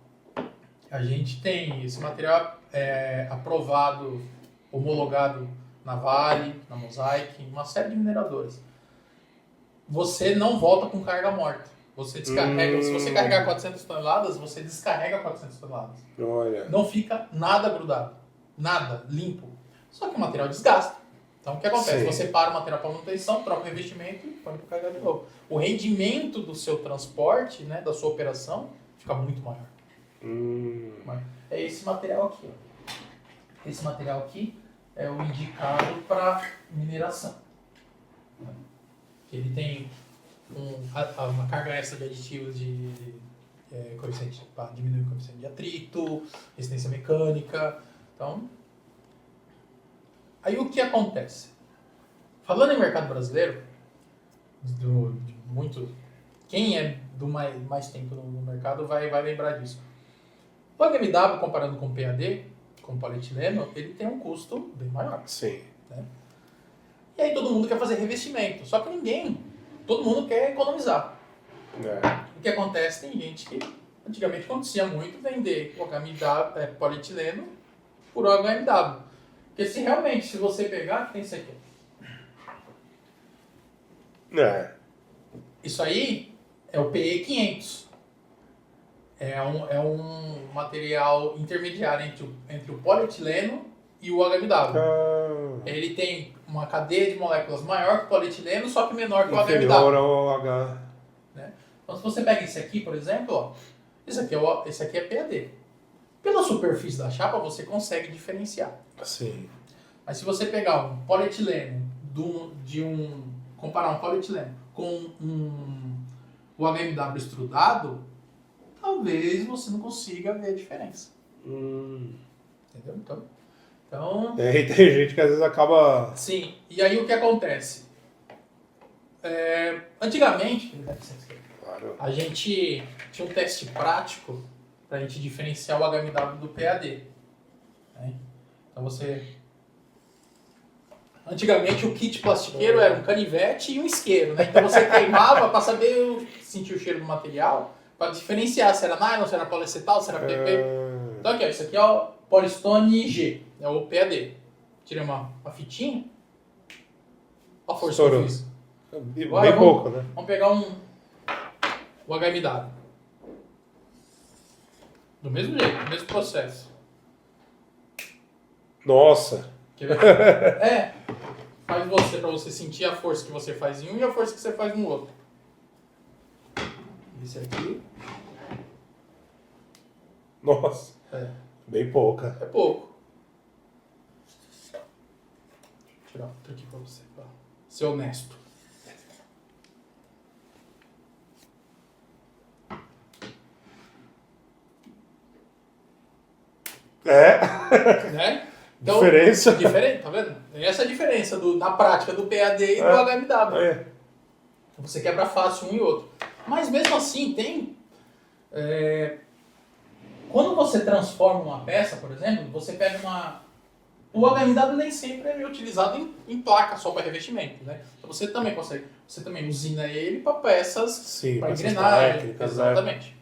esse material é aprovado, homologado na Vale, na Mosaic, em uma série de mineradoras. você não volta com carga morta. Você descarrega, se você carregar 400 toneladas, você descarrega 400 toneladas. Olha. Não fica nada grudado, nada limpo. Só que o material desgasta. Então o que acontece? Sim. Você para o material para manutenção, troca o revestimento e põe para carregar de novo. O rendimento do seu transporte, né, da sua operação, fica muito maior. É esse material aqui. Ó. Esse material aqui é o indicado para mineração. Ele tem uma carga extra de aditivos de coeficiente para diminuir o coeficiente de atrito, resistência mecânica. Então, aí o que acontece? Falando em mercado brasileiro, quem é do mais tempo no mercado vai lembrar disso. O HMW, comparando com o PAD, com polietileno, ele tem um custo bem maior. Sim. Né? E aí todo mundo quer fazer revestimento, só que todo mundo quer economizar. O que acontece, tem gente que antigamente acontecia muito vender o HMW, polietileno por HMW. Porque se você pegar, tem isso aqui. Isso aí é o PE 500. É um material intermediário entre o polietileno e o HMW. Ele tem uma cadeia de moléculas maior que o polietileno, só que menor que o HMW. Inferior ao H. Né? Então, se você pega esse aqui, por exemplo, ó, esse aqui é PAD. Pela superfície da chapa, você consegue diferenciar. Sim. Mas se você pegar um polietileno, comparar um polietileno com o HMW extrudado, talvez você não consiga ver a diferença. Entendeu? Então... E tem gente que às vezes acaba... Sim. E aí o que acontece? Antigamente, Claro. a gente tinha um teste prático para a gente diferenciar o HMW do PAD. Né? Então antigamente o kit plastiqueiro era um canivete e um isqueiro, né? Então você queimava para sentir o cheiro do material, para diferenciar se era nylon, se era poliacetal, se era PP. Então aqui, ó, isso aqui é o Polystone G, é o PAD. Tirei uma fitinha. Olha a força que eu fiz. Agora Bem pouco, né? Vamos pegar o HMW. Do mesmo jeito, do mesmo processo. Nossa! Quer ver? Faz pra você sentir a força que você faz em um e a força que você faz no outro. Esse aqui. Nossa! Bem pouca. É pouco. Vou tirar outro aqui pra você, pra ser honesto. Né? Então, Diferença. Diferente, tá vendo? Essa é a diferença na prática do PAD e do HMW. Você quebra fácil um e outro. Mas mesmo assim tem... Quando você transforma uma peça, por exemplo, você pega o HMW nem sempre é utilizado em placa só para revestimento, né? Então você também consegue... Você também usina ele para peças, para engrenagem. Técnicas, exatamente.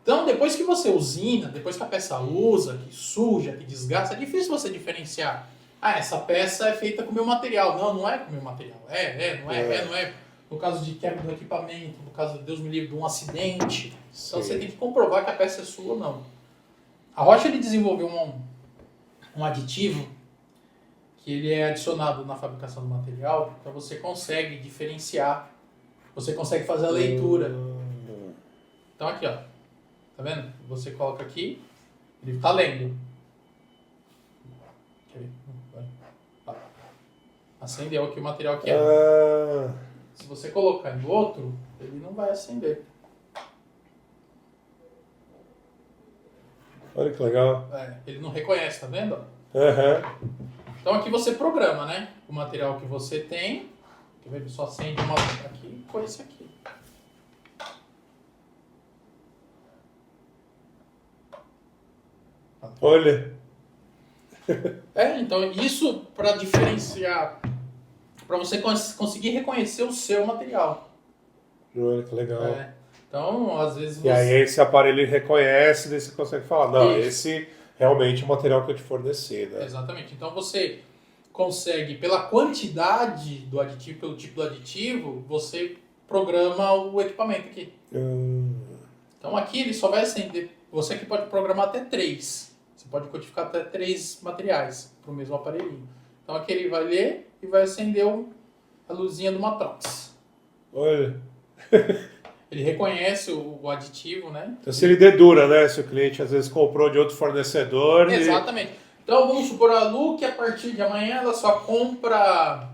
Então, depois que você usina, depois que a peça usa, que suja, que desgasta, é difícil você diferenciar. Essa peça é feita com o meu material. Não é com o meu material. Não é. No caso de quebra do equipamento, no caso, Deus me livre, de um acidente. Então, você tem que comprovar que a peça é sua ou não. A Rocha ele desenvolveu um aditivo que ele é adicionado na fabricação do material, então você consegue diferenciar, você consegue fazer a leitura. Então, aqui, ó. Tá vendo? Você coloca aqui, ele tá lendo. Acendeu aqui o material que é. Se você colocar no outro, ele não vai acender. Olha que legal. Ele não reconhece, tá vendo? Então aqui você programa, né? O material que você tem. Quer ver? Ele só acende uma aqui com esse aqui. Olha. Então isso para diferenciar, para você conseguir reconhecer o seu material. Olha que legal. Então, às vezes E aí esse aparelho ele reconhece, daí você consegue falar, não, Isso. esse realmente é o material que eu te forneci, né? Exatamente. Então você consegue, pela quantidade do aditivo, pelo tipo do aditivo, você programa o equipamento aqui. Então aqui ele só vai acender, você aqui pode programar até 3. Você pode codificar até 3 materiais para o mesmo aparelhinho. Então aqui ele vai ler e vai acender a luzinha do Matrox. Olha. Ele reconhece o aditivo, né? Então se ele dedura, né? Se o cliente às vezes comprou de outro fornecedor. Exatamente. Então vamos supor a Lu que a partir de amanhã ela só compra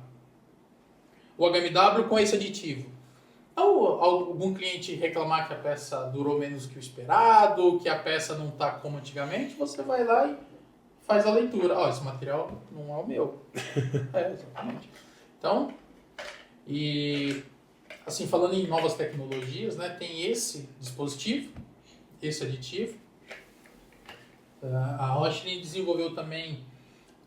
o HMW com esse aditivo. Então, algum cliente reclamar que a peça durou menos que o esperado, que a peça não está como antigamente, você vai lá e faz a leitura. Ó, esse material não é o meu. Exatamente. Então, e assim, falando em novas tecnologias, né, tem esse dispositivo, esse aditivo. A Roche desenvolveu também,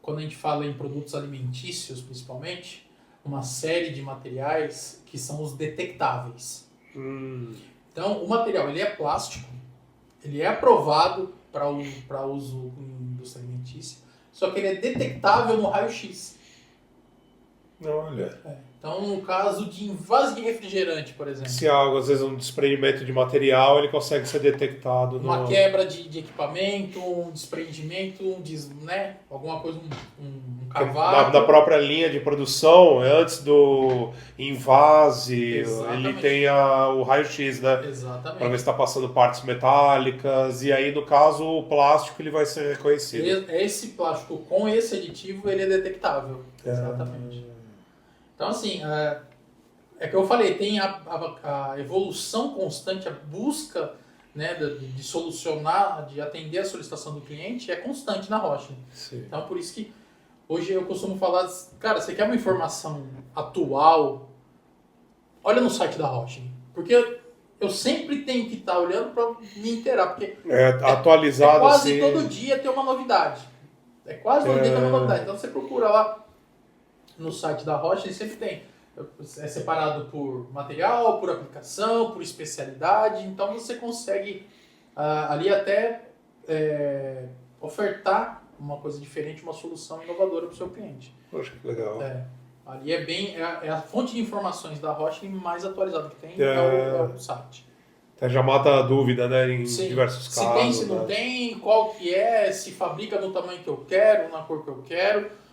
quando a gente fala em produtos alimentícios principalmente, uma série de materiais que são os detectáveis. Então, o material ele é plástico, ele é aprovado para uso em indústria alimentícia, só que ele é detectável no raio-x. Olha. Então, no caso de invase de refrigerante, por exemplo. Se há, às vezes, um desprendimento de material, ele consegue ser detectado. Uma quebra de equipamento, um desprendimento, né? Alguma coisa, um cavalo. Da própria linha de produção, antes do invase, Exatamente. ele tem o raio-x, né? Exatamente. Para ver se está passando partes metálicas, e aí, no caso, o plástico ele vai ser reconhecido. Esse plástico com esse aditivo, ele é detectável. Exatamente. Então, assim, é que eu falei, tem a evolução constante, a busca, né, de solucionar, de atender a solicitação do cliente é constante na Roche. Sim. Então, por isso que hoje eu costumo falar, cara, você quer uma informação atual, olha no site da Roche. Porque eu sempre tenho que estar olhando para me inteirar, porque atualizado quase assim. todo dia tem uma novidade. É quase todo dia tem uma novidade. Então, você procura lá no site da Roche, sempre tem. É separado por material, por aplicação, por especialidade. Então você consegue ali até ofertar uma coisa diferente, uma solução inovadora para o seu cliente. Poxa, que legal. Ali é a fonte de informações da Roche mais atualizada que tem, é o site. Até já mata a dúvida, né, em diversos casos. Se tem, se não tem, qual que é, se fabrica no tamanho que eu quero, na cor que eu quero.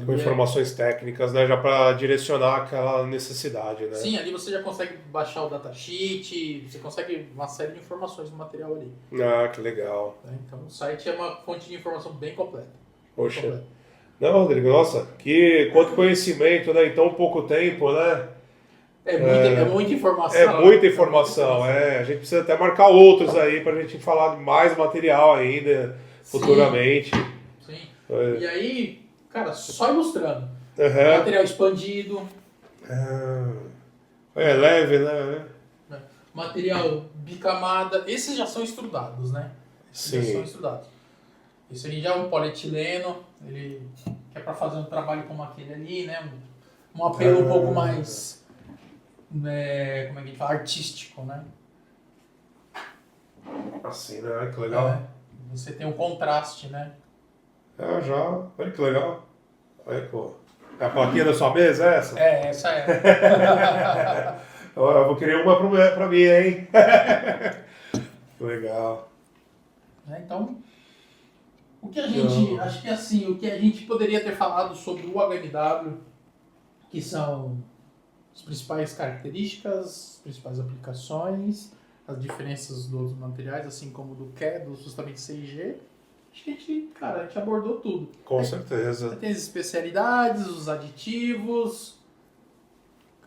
Com informações técnicas, né, já para direcionar aquela necessidade, né? Sim, ali você já consegue baixar o datasheet, você consegue uma série de informações do material ali. Ah, que legal. Então o site é uma fonte de informação bem completa. Poxa. Não, Rodrigo, nossa, quanto conhecimento, né, em tão pouco tempo, né? É muita informação. É muita informação, A gente precisa até marcar outros aí para a gente falar de mais material ainda, futuramente. Sim. E aí, cara, só ilustrando. Uhum. Material expandido. É leve, né? Material bicamada. Esses já são estudados, né? Sim. Já são estudados. Isso aí já é um polietileno, ele que é para fazer um trabalho como aquele ali, né? Um apelo um pouco mais, como é que a gente fala, artístico, né? Assim, né? Que legal. Você tem um contraste, né? Olha que legal. Olha, pô. É a plaquinha da sua mesa, é essa? Essa é. Eu vou querer uma pra mim, hein? Legal. Então, o que a gente, acho que assim, o que a gente poderia ter falado sobre o HMW, que são as principais características, as principais aplicações, as diferenças dos materiais, assim como do CAD, do justamente CIG. Acho que a gente abordou tudo. Com certeza. Tem as especialidades, os aditivos.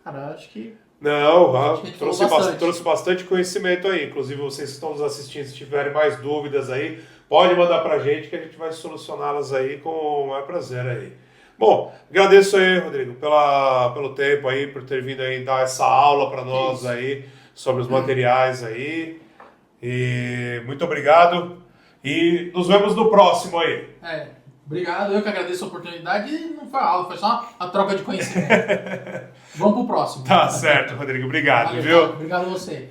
Cara, acho que... Não, trouxe bastante conhecimento aí. Inclusive, vocês que estão nos assistindo, se tiverem mais dúvidas aí, pode mandar pra gente que a gente vai solucioná-las aí com o maior prazer aí. Bom, agradeço aí, Rodrigo, pelo tempo aí, por ter vindo aí dar essa aula para nós aí sobre os materiais aí. E muito obrigado. E nos vemos no próximo aí. Obrigado, eu que agradeço a oportunidade. E não foi aula, foi só uma troca de conhecimento. Vamos pro próximo. Tá certo, Rodrigo. Obrigado, Valeu, viu? Obrigado a você.